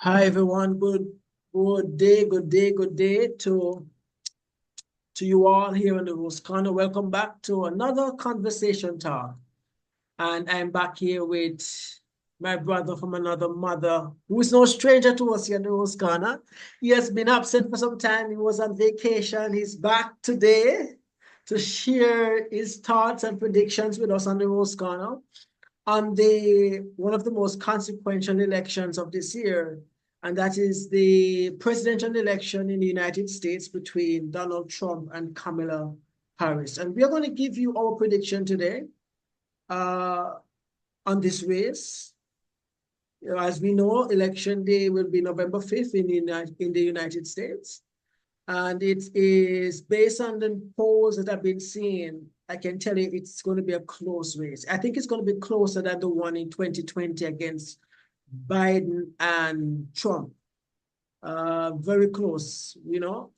Hi everyone, good day to you all here in the Rose Corner. Welcome back to another conversation talk. And I'm back here with my brother from another mother, who is no stranger to us here in the Rose Corner. He has been absent for some time. He was on vacation. He's back today to share his thoughts and predictions with us on the Rose Corner on the one of the most consequential elections of this year, and that is the presidential election in the United States between Donald Trump and Kamala Harris. And we are going to give you our prediction today uh, on this race. As we know, election day will be November 5th in the United States. And it is based on the polls that have been seen. I can tell you it's going to be a close race. I think it's going to be closer than the one in 2020 against Biden and Trump. Very close, you know.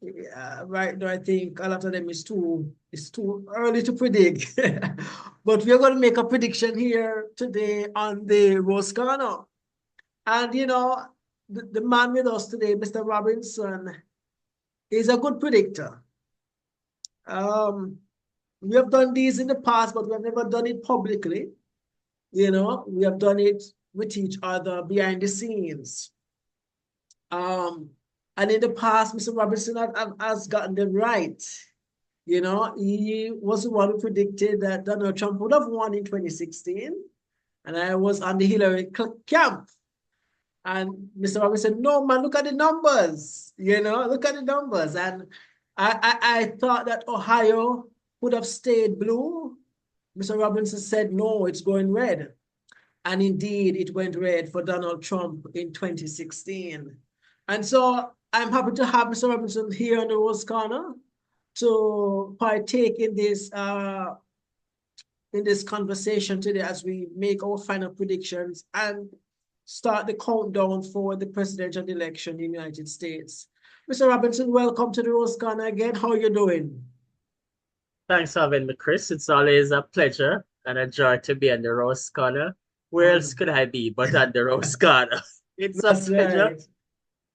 Right now, I think a lot of them is too early to predict. But we're going to make a prediction here today on the Rose Corner. And you know, the man with us today, Mr. Robinson, is a good predictor. Um, we have done these in the past, but we have never done it publicly. You know, we have done it with each other behind the scenes. Um, and in the past, Mr. Robinson has gotten them right. You know, he was the one who predicted that Donald Trump would have won in 2016. And I was on the Hillary camp. And Mr. Robinson said, no, man, look at the numbers. You know, look at the numbers. And I thought that Ohio would have stayed blue. Mr. Robinson said, no, it's going red. And indeed, it went red for Donald Trump in 2016. And so I'm happy to have Mr. Robinson here on the Rose Corner to partake in this conversation today as we make our final predictions and start the countdown for the presidential election in the United States. Mr. Robinson, welcome to the Rose Corner again. How are you doing? Thanks for having me, Chris. It's always a pleasure and a joy to be on the Rose Corner. Where else could I be but at the Rose Corner? It's a That's pleasure. right.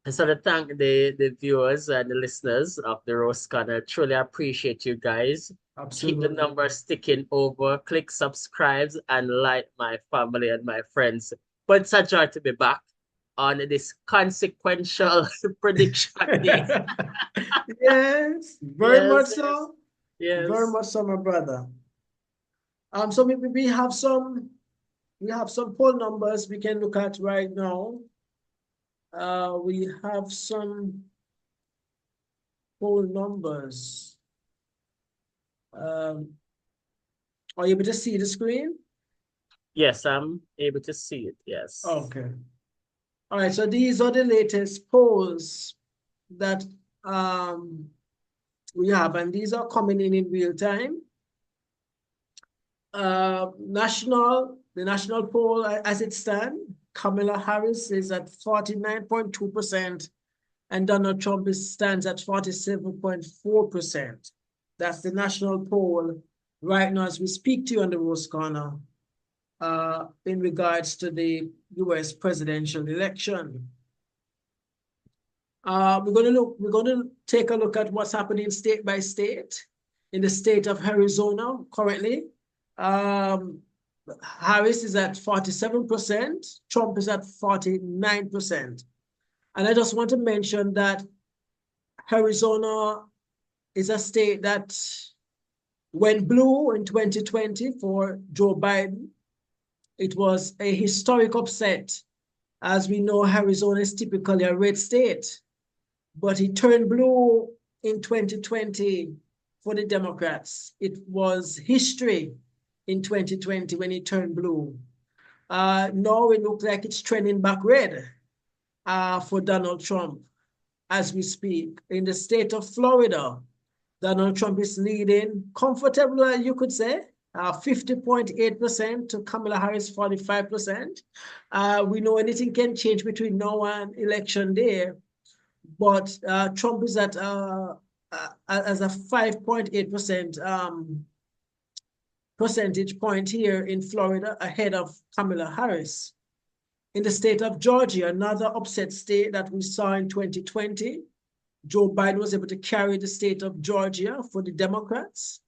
And so to thank the viewers and the listeners of the Rose Corner. Truly appreciate you guys. Keep the Absolutely. numbers sticking over. Click subscribes and like my family and my friends. But it's a joy to be back on this consequential prediction day. Yes, very much Yes, yes, so. Very yes. much so, my brother. So we have some poll numbers we can look at right now. We have some poll numbers. Um, are you able to see the screen? Yes, I'm able to see it. Yes. Okay. All right, so these are the latest polls that we have, and these are coming in real time. The national poll as it stands, Kamala Harris is at 49.2%, and Donald Trump stands at 47.4%. That's the national poll right now as we speak to you on the Rose Corner in regards to the US presidential election. We're going to take a look at what's happening state by state. In the state of Arizona currently, um, Harris is at 47%, Trump is at 49%. And I just want to mention that Arizona is a state that went blue in 2020 for Joe Biden. It was a historic upset. As we know, Arizona is typically a red state, but it turned blue in 2020 for the Democrats. It was history in 2020 when it turned blue. Now it looks like it's trending back red for Donald Trump as we speak. In the state of Florida, Donald Trump is leading comfortably, you could say, 50.8% to Kamala Harris, 45%. We know anything can change between now and election day, but Trump is at as a 5.8% percentage point here in Florida ahead of Kamala Harris. In the state of Georgia, another upset state that we saw in 2020, Joe Biden was able to carry the state of Georgia for the Democrats.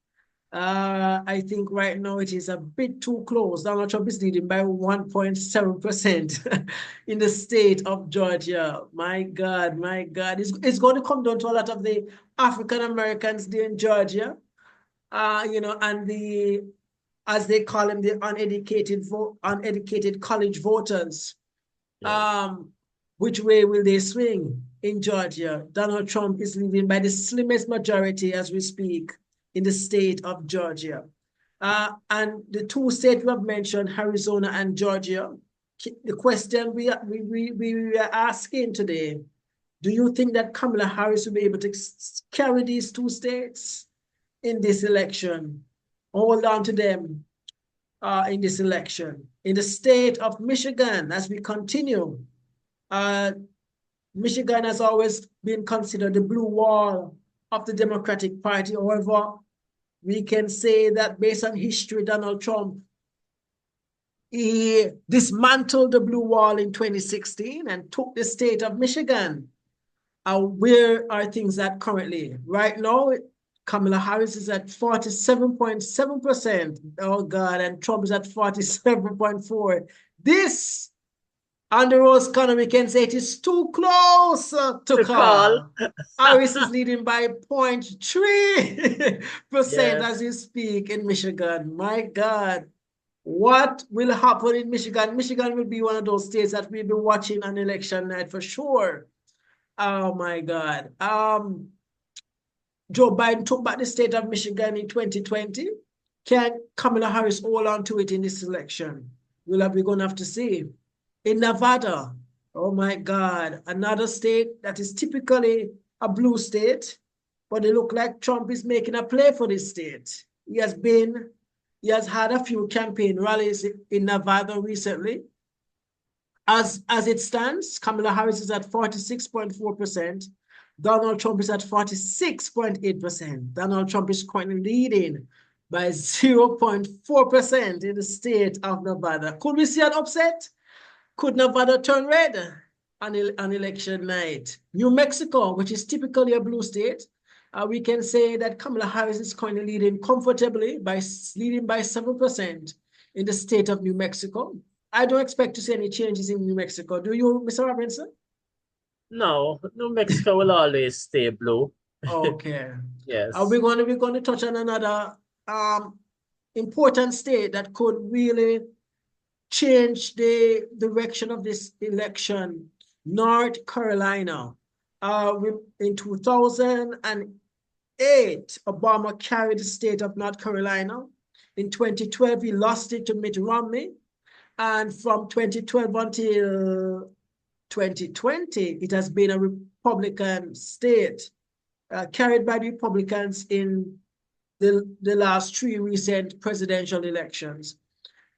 I think right now it is a bit too close. Donald Trump is leading by 1.7% in the state of Georgia. My God, my God. It's going to come down to a lot of the African Americans there in Georgia, and as they call them, the uneducated college voters. Yes. Which way will they swing in Georgia? Donald Trump is leading by the slimmest majority as we speak in the state of Georgia. And the two states we have mentioned, Arizona and Georgia, the question we are asking today, do you think that Kamala Harris will be able to carry these two states in this election? Hold on to them in this election. In the state of Michigan, as we continue, Michigan has always been considered the blue wall of the Democratic Party. However, we can say that based on history, Donald Trump, he dismantled the blue wall in 2016 and took the state of Michigan. Where are things at currently? Right now, Kamala Harris is at 47.7%. Oh God, and Trump is at 47.4%. This, on the Rose Corner, we can say it is too close to call. Harris is leading by 0.3% as Yes. we speak in Michigan. My God, what will happen in Michigan? Michigan will be one of those states that we'll be watching on election night for sure. Oh my God. Joe Biden took back the state of Michigan in 2020. Can Kamala Harris hold on to it in this election? We're going to have to see. In Nevada, oh my God, another state that is typically a blue state, but it looks like Trump is making a play for this state. He has had a few campaign rallies in Nevada recently. As it stands, Kamala Harris is at 46.4%. Donald Trump is at 46.8%. Donald Trump is currently leading by 0.4% in the state of Nevada. Could we see an upset? Could Nevada turn red on election night? New Mexico, which is typically a blue state, we can say that Kamala Harris is currently leading comfortably by 7% in the state of New Mexico. I don't expect to see any changes in New Mexico. Do you, Mr. Robinson? No, New Mexico will always stay blue. Okay. Yes. We're going to touch on another important state that could really change the direction of this election. North Carolina. In 2008, Obama carried the state of North Carolina. In 2012, he lost it to Mitt Romney. And from 2012 until 2020, it has been a Republican state, carried by the Republicans in the last three recent presidential elections.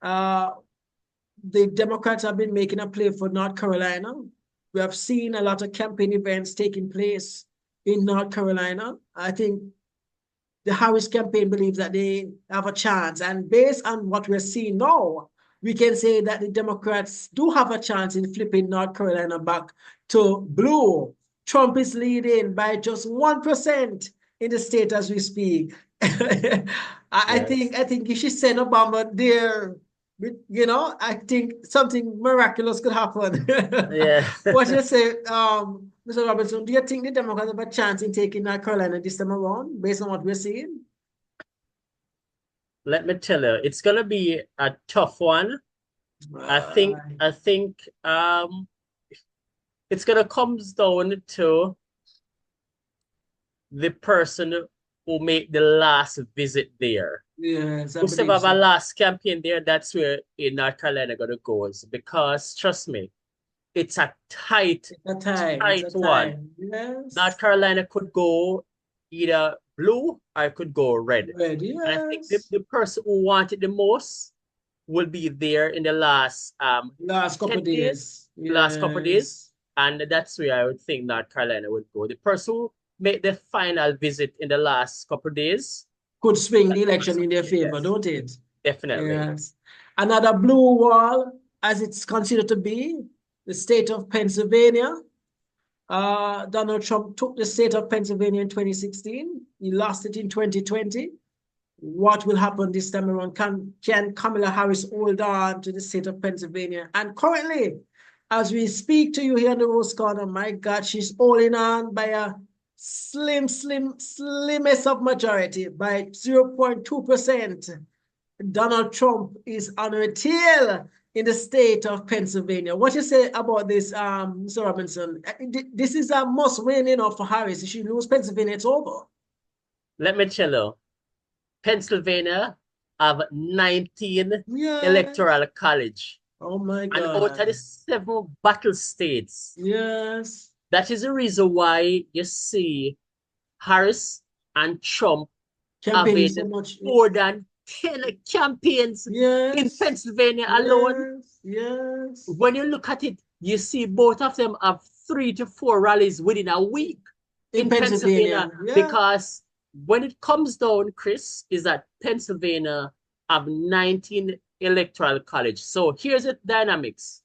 The Democrats have been making a play for North Carolina. We have seen a lot of campaign events taking place in North Carolina. I think the Harris campaign believes that they have a chance. And based on what we're seeing now, we can say that the Democrats do have a chance in flipping North Carolina back to blue. Trump is leading by just 1% in the state as we speak. I think if she sent Obama there, I think something miraculous could happen. Yeah. What do you say, Mr. Robinson? Do you think the Democrats have a chance in taking North Carolina this time around, based on what we're seeing? Let me tell you, it's gonna be a tough one. I think it's gonna come down to the person who made the last visit there. Yes, I Whoever believe have a so. last campaign there, that's where in North Carolina gonna go. Because trust me, it's a tight, It's a tie. It's tight a one. tie. Yes. North Carolina could go either blue or it could go red. Red, And I think the, yes. the person who wanted the most will be there in the last Last 10 couple of days, days. last couple of days. Yes. And that's where I would think North Carolina would go. The person who made the final visit in the last couple of days, Could swing that the election person, in their favor, yes, don't it? definitely. Yes. Another blue wall. as it's considered to be, the state of Pennsylvania. Donald Trump took the state of Pennsylvania in 2016. He lost it in 2020. What will happen this time around? Can Kamala Harris hold on to the state of Pennsylvania? And currently, as we speak to you here in the Rose Corner, my God, she's holding on by a slimmest of majority, by 0.2%. Donald Trump is on her tail in the state of Pennsylvania. What you say about this, Mr. Robinson? This is a must win, for Harris. If she loses Pennsylvania, it's over. Let me tell you, Pennsylvania have 19 Yes. electoral college. Oh my And out of God. the 7 battle states, Yes. that is the reason why you see Harris and Trump Campaigning having so much. more than 10 campaigns in Yes. Pennsylvania alone. Yes. When you look at it, you see both of them have 3 to 4 rallies within a week in Pennsylvania. Yeah. Because when it comes down, Chris, is that Pennsylvania have 19 electoral college. So here's the dynamics.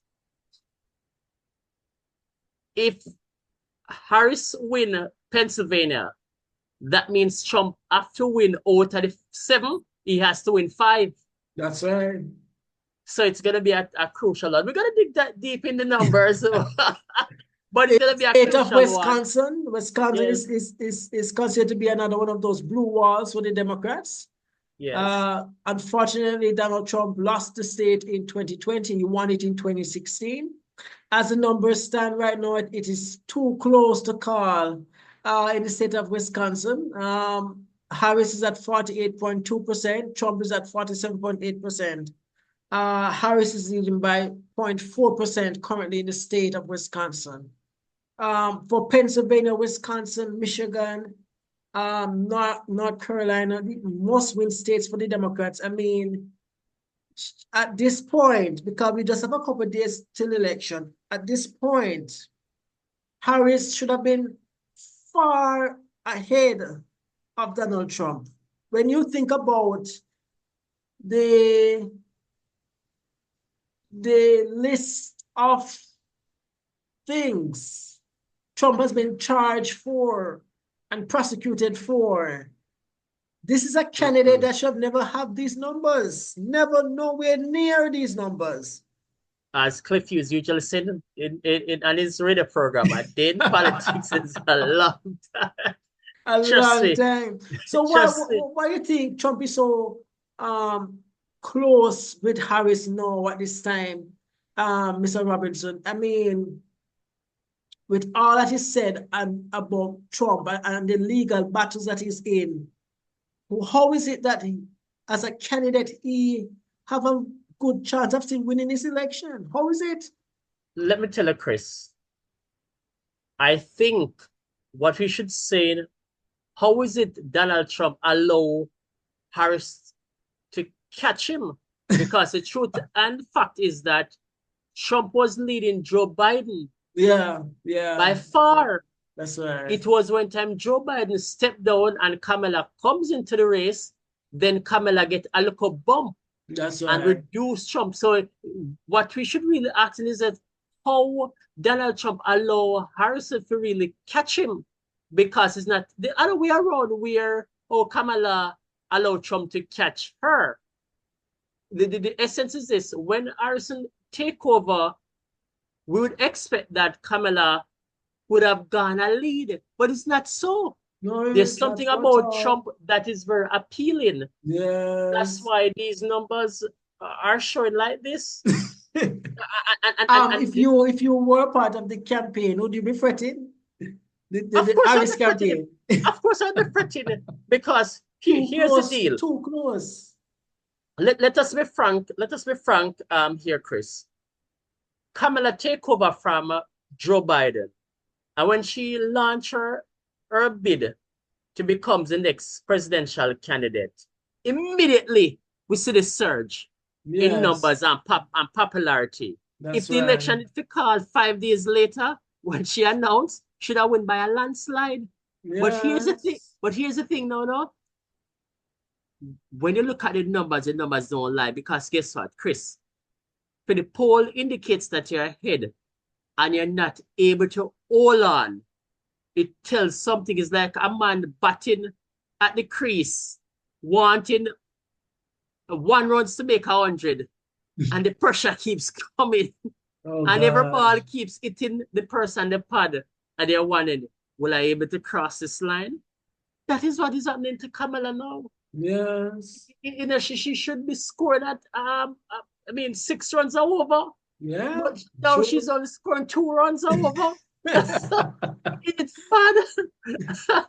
If Harris win Pennsylvania, that means Trump have to win out of the 7. He has to win 5. That's right. So it's going to be a crucial one. We're going to dig that deep in the numbers. But it's going to be a State of crucial Wisconsin. one. Wisconsin Yes. is considered to be another one of those blue walls for the Democrats. Yes. Unfortunately, Donald Trump lost the state in 2020. He won it in 2016. As the numbers stand right now, it is too close to call in the state of Wisconsin. Harris is at 48.2%. Trump is at 47.8%. Harris is leading by 0.4% currently in the state of Wisconsin. For Pennsylvania, Wisconsin, Michigan, North Carolina, must-win states for the Democrats. I mean, at this point, because we just have a couple of days till election, at this point, Harris should have been far ahead of Donald Trump. When you think about the list of things Trump has been charged for and prosecuted for, this is a candidate that should never have these numbers, never nowhere near these numbers. As Cliff Hughes usually said on his radio program, a day in politics is a long time. A long time. So why do you think Trump is so close with Harris now at this time, Mr. Robinson? I mean, with all that is said about Trump and the legal battles that he's in, how is it that he, as a candidate, he have a good chance of still winning this election? How is it? Let me tell you, Chris, I think what we should say, how is it Donald Trump allow Harris to catch him? Because the truth and fact is that Trump was leading Joe Biden. Yeah. By far. That's right. It was when time Joe Biden stepped down and Kamala comes into the race, then Kamala get a little bump. That's right. And reduce Trump. So what we should really ask is that how Donald Trump allow Harrison to really catch him, because it's not the other way around where Kamala allowed Trump to catch her. The essence is this: when Harrison take over, we would expect that Kamala would have gone a lead, but it's not so. No, there's something about Trump that is very appealing. Yes. That's why these numbers are showing like this. If you were part of the campaign, would you be fretting? The Harris campaign. Of course I'd be fretting because here's the deal. Too close. Let us be frank. Let us be frank here, Chris. Kamala take over from Joe Biden. And when she launched her bid to become the next presidential candidate, immediately we see the surge in numbers and popularity. If the election is called 5 days later, when she announced, should have won by a landslide. Yes. But here's the thing, no. When you look at the numbers don't lie, because guess what, Chris? if the poll indicates that you're ahead and you're not able to hold on, it tells something. Is like a man batting at the crease, wanting 1 runs to make 100, and the pressure keeps coming, Oh and every ball God. keeps hitting the person, the pad, and they're wondering, will I able to cross this line? That is what is happening to Kamala now. Yes. You know, she should be scored at I mean 6 runs are over, Yeah. but now Sure. she's only scoring 2 runs are over. It's bad.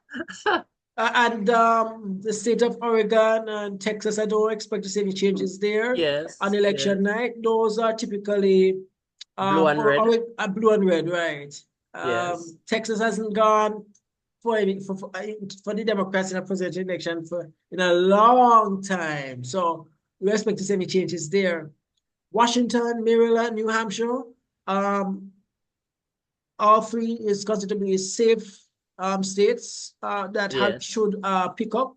And the state of Oregon and Texas, I don't expect to see any changes there on Yes, election yes. night. Those are typically Blue and red. blue and red, right? Yes. Texas hasn't gone for the Democrats in a presidential election for in a long time. So we expect to see any changes there. Washington, Maryland, New Hampshire, um, all three is considered to be safe states that Yes. should pick up.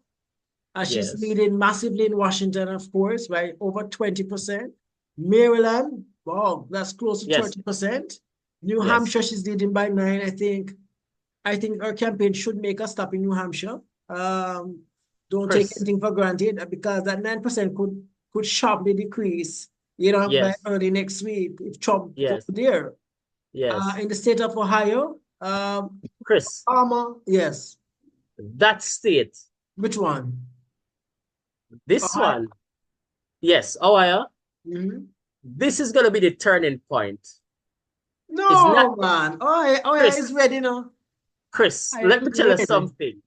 She's Yes. leading massively in Washington, of course, by over 20%. Maryland, wow, that's close to Yes. 30%. New Yes. Hampshire, she's leading by 9, I think. I think our campaign should make a stop in New Hampshire. Don't take Chris. anything for granted because that 9% could sharply decrease, by Yes. early next week if Trump goes Yes. there. Yes. In the state of Ohio, Chris, yes. that state, Which one? this Ohio. one, yes, Ohio, Mhm. this is going to be the turning point. It's No, not, man. Oh, yeah, Chris, it's ready now. Chris, I let me it's tell you ready. something.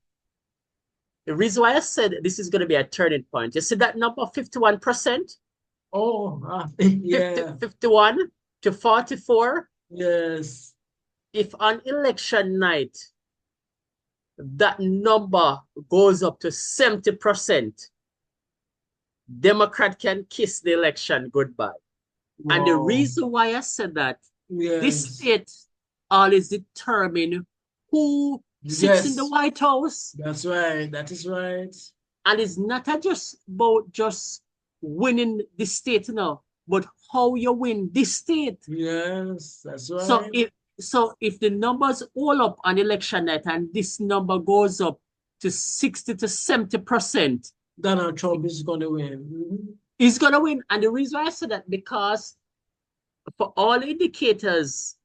The reason why I said this is going to be a turning point, you see that number 51%? Oh, 50, yeah. 51 to 44? Yes. If on election night, that number goes up to 70%, Democrat can kiss the election goodbye. And the Wow. reason why I said that, this Yes. state always determine who sits in the Yes. White House. That's right. That is right. And it's not just about just winning the state now, but how you win this state. Yes, that's So right. if the numbers all up on election night and this number goes up to 60 to 70%, Donald Trump is going to win. he's gonna win. And the reason why I said that, because for all indicators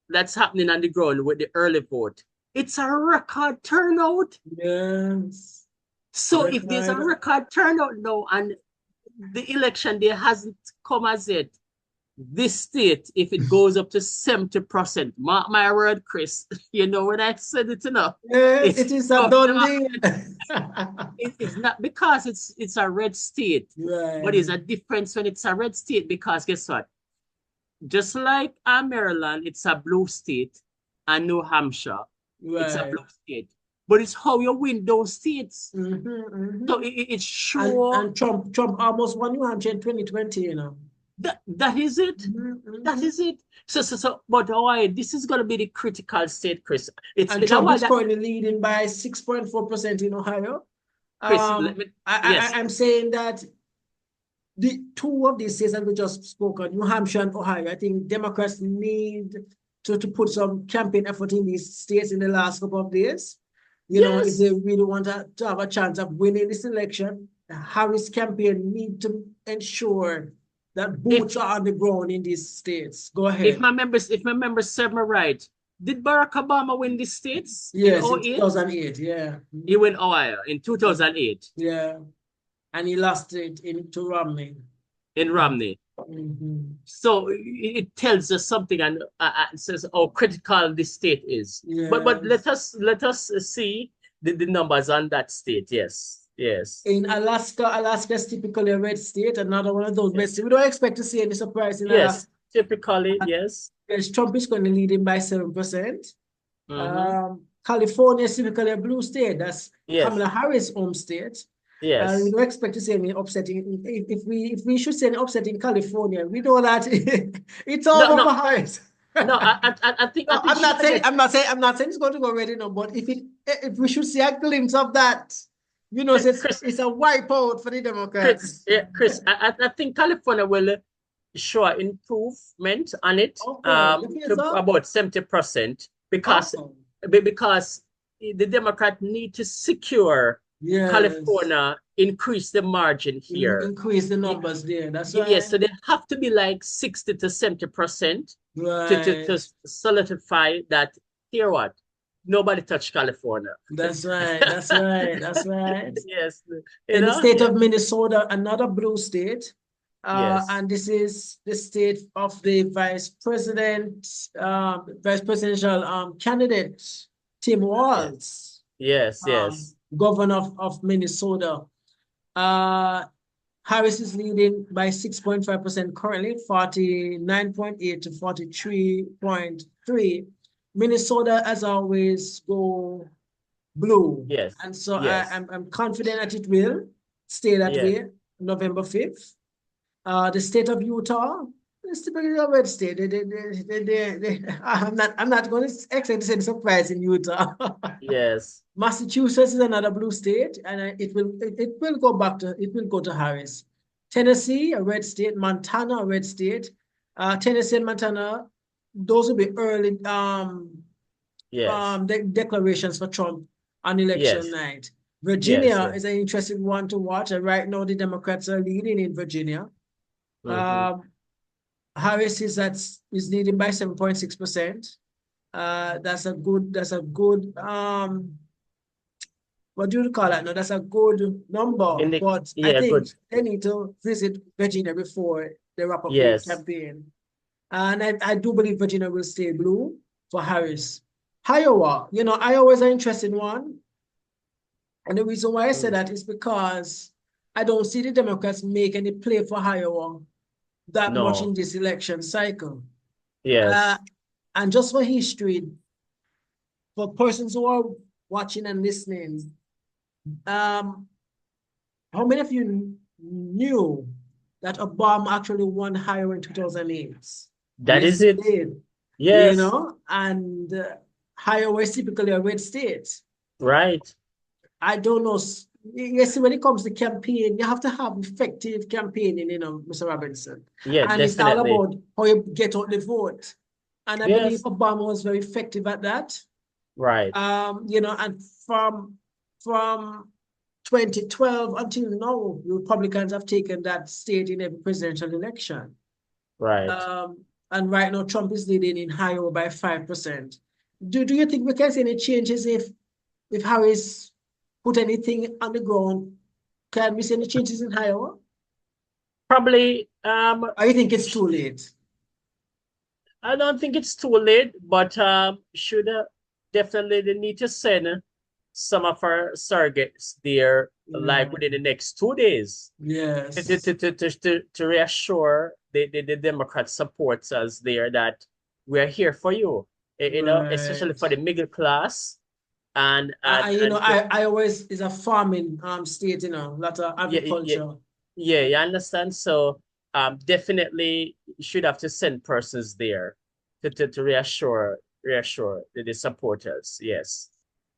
that's happening on the ground with the early vote, it's a record turnout. Yes. So if there's a Record. record turnout now and the election day hasn't come as yet, this state, if it goes up to 70%, mark my word, Chris, you know when I said it enough, Yes, it's it is a done deal. it's not because it's a red state, but Right. it's a difference when it's a red state, because guess what? Just like Maryland, it's a blue state, and New Hampshire, it's a Right. blue state. But it's how you win those states. So Mhm. it's sure And Trump almost won New Hampshire in 2020. that is it. That Mhm. is it. But why this is gonna be the critical state, Chris. It's And you know Trump why is that currently leading by 6.4% in Ohio. Chris, let me yes, I'm saying that the two of these states that we just spoke on, New Hampshire and Ohio, I think Democrats need to put some campaign effort in these states in the last couple of days. If yes, they really want to have a chance of winning this election, the Harris campaign need to ensure that if boots are on the ground in these states. Go if ahead. my members serve me right, did Barack Obama win the states in Yes, in '08? 2008, yeah. He went Ohio in 2008 Yeah. And he lost it to Romney. in Romney. Mhm. So it tells us something, and it says how critical this state is. But Yes. let us see the numbers on that state. Yes, yes, In Alaska is typically a red state, another one of those red yes, states. We don't expect to see any surprise in Alaska. yes. Typically, yes. Yes, Trump is going to lead him by 7%. Mm-hmm. California is typically a blue state. That's Yes, Kamala Harris' home state. We yes. don't expect to see any upsetting. If we should see any upset in California, we know that it's No, over no, for Harris. no. I think No, I'm she's not gonna saying get it's going to go ready now, but if we should see a glimpse of that, Chris. it's a wipeout for the Democrats. Chris, yeah, Chris. I think California will show an improvement on it Okay, you feel to so? about 70% because Oh, because the Democrat need to secure yes. California, increase the margin here. Increase the Ye- numbers there. That's Yes, right. so they have to be like 60 to 70% to Right. solidify that. Here what? Nobody touch California. That's right. That's right. That's right. Yes, you In the know, state yeah, of Minnesota, another blue state, yes, and this is the state of the vice presidential candidate, Tim yes, Walz, yes, yes, governor of Minnesota. Uh, Harris is leading by 6.5% currently, 49.8 to 43.3. Minnesota, as always, go blue. yes, And so yes, I'm confident that it will stay that yes, way November 5th. The state of Utah is typically a red state. I'm not going to expect to say the surprise in Utah. yes, Massachusetts is another blue state, and it will go back to it will go to Harris. Tennessee, a red state. Montana, a red state. Tennessee and Montana, those will be early yes, declarations for Trump on election yes, night. yes, Virginia is yes. an interesting one to watch. And right now, the Democrats are leading in Virginia. Mm-hmm. Um, Harris is leading by 7.6%. That's a good what do you call that? No, that's a good number. In the But I Yeah, think good. they need to visit Virginia before they wrap up the Yes. campaign. And I do believe Virginia will stay blue for Harris. Iowa, Iowa is an interesting one. And the reason why I say Mm. that is because I don't see the Democrats make any play for Iowa that much in No. this election cycle. Uh, Yes. and just for history, for persons who are watching and listening, um, how many of you knew that Obama actually won Iowa in 2008? That Yes, is he it. did. Yes. And Iowa is typically a red state. Right. I don't know. Yes, when it comes to campaign, you have to have effective campaigning, Mr. Robinson. Yeah, And it's all definitely. about how you get out the vote. And I believe Yes. Obama was very effective at that. Right. And from 2012 until now, Republicans have taken that state in every presidential election. Right. Um, and right now, Trump is leading in Iowa by 5%. Do you think we can see any changes if Harris put anything on the ground? Can we see any changes in Iowa? Probably Or you think it's too late? I don't think it's too late, but should definitely they need to send some of our surrogates there like Yeah. within the next 2 days Yes. to reassure the Democrat supporters there that we're here for you. Especially Right. for the middle class and Iowa is a farming state, a lot of yeah, yeah, agriculture. yeah, you understand? So definitely you should have to send persons there to reassure the supporters. Yes.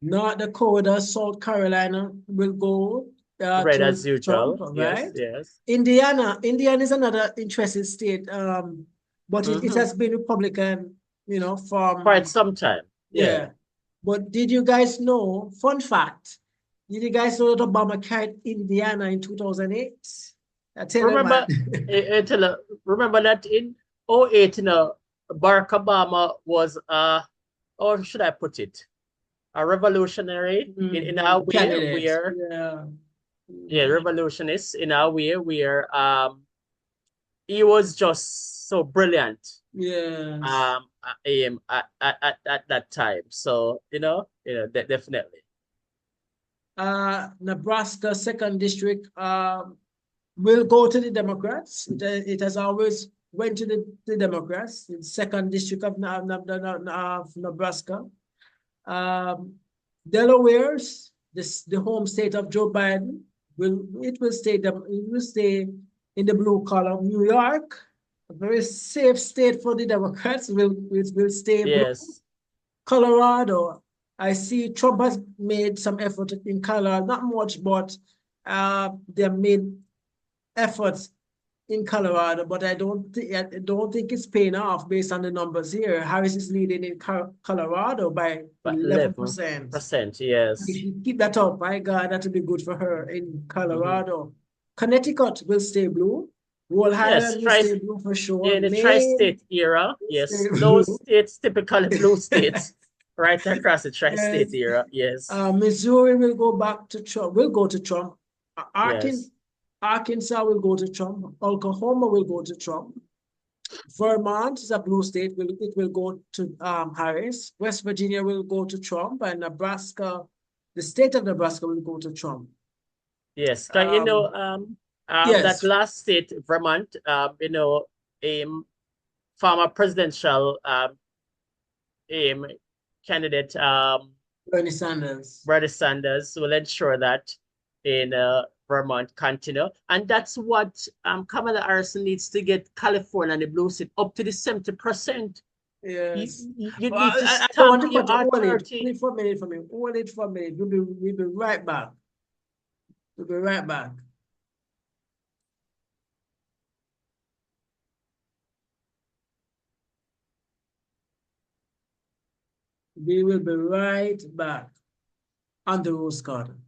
North Dakota, South Carolina will go Right, to as Trump, usual. Yes, right? yes. Indiana is another interesting state, but it Mm-hmm. has been Republican, Quite from some time. Yeah. yeah. But did you guys know, fun fact, did you guys know that Obama carried Indiana in 2008? I tell you, man. Remember, remember that in 08, Barack Obama was how should I put it? A revolutionary in our way Candidate. where Yeah. yeah, revolutionist in our way where he was just so brilliant Yes. at that time. So, definitely. Nebraska second district will go to the Democrats. It has always went to the Democrats. The second district of Nebraska. Um, Delaware's the home state of Joe Biden will stay in the blue column. New York, a very safe state for the Democrats, will stay blue. Yes. Colorado, I see Trump has made some effort in Colorado, not much, but they have made efforts in Colorado, but I don't think it's paying off based on the numbers here. Harris is leading in Colorado by But 11%. 11%, If yes. you keep that up, my God, that will be good for her in Mhm. Colorado. Connecticut will stay blue. Rhode Yes, Island will stay blue for sure. in the Maine tri-state era, will stay yes. Those blue. states typically blue states, right across the tri-state Yes. era. Yes, Missouri will go back to Trump. Will go to Trump. yes, Arkansas will go to Trump. Oklahoma will go to Trump. Vermont is a blue state. It will go to Harris. West Virginia will go to Trump, and Nebraska, the state of Nebraska, will go to Trump. yes. Um, That yes, last state, Vermont, former presidential um, candidate, Bernie Sanders. Bernie Sanders, will ensure that in Vermont continue. And that's what Kamala Harris needs to get California and the blue state up to the 70%. Yes. You Well, need to I don't want stamp to cut you. your Hold it. Hold 30. it for a minute for me. Hold it for a minute. We'll be right back. We'll be right back. We will be right back on the Rose Garden.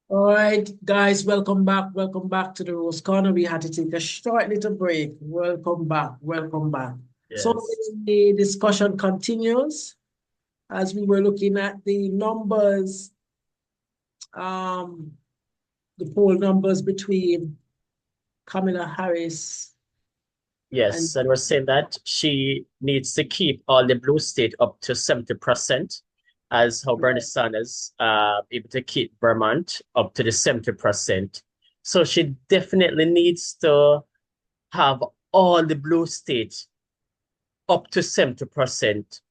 All right, guys, welcome back. Welcome back to the Rose Corner. We had to take a short little break. Welcome back. Welcome back. So Yes. the discussion continues as we were looking at the numbers, the poll numbers between Kamala Harris and Yes, and we're saying that she needs to keep all the blue state up to 70%, as how Bernie Sanders able to keep Vermont up to the 70%. So she definitely needs to have all the blue states up to 70%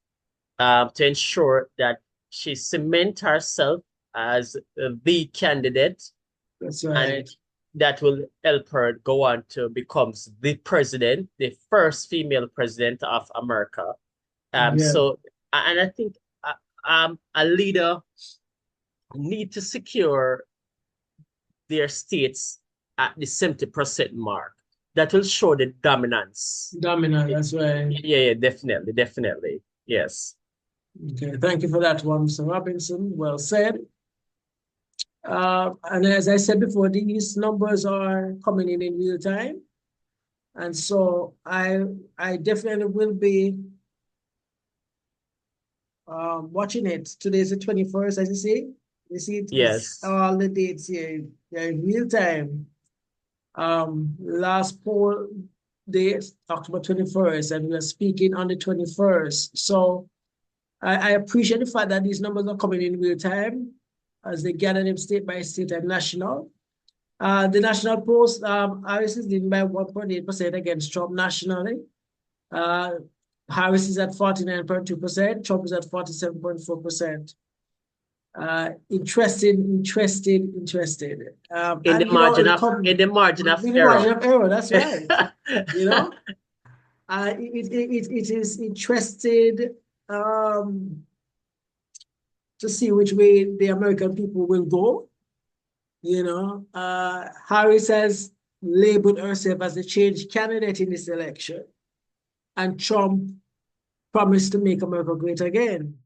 to ensure that she cement herself as the candidate, that's and right. that will help her go on to become the president, the first female president of America. Yeah, And I think a leader need to secure their states at the 70% mark. That will show the dominance. dominant, that's right. Yeah, definitely, definitely. Yes. Okay, thank you for that one, Mr. Robinson. Well said. And as I said before, these numbers are coming in real time. And so I definitely will be watching it. Today's the 21st, as you see. You see it's Yes. all the dates here. They're in real time. Last poll date, October 21st, and we're speaking on the 21st. So I appreciate the fact that these numbers are coming in real time as they gather them state by state and national. The national polls, Harris is leading by 1.8% against Trump nationally. Harris is at 49.2%, Trump is at 47.4%. Interested. And you know, In the margin of with the error. margin of error, that's right. You know, it is interested to see which way the American people will go. You know, Harris has labeled herself as the change candidate in this election, and Trump promised to make America great again.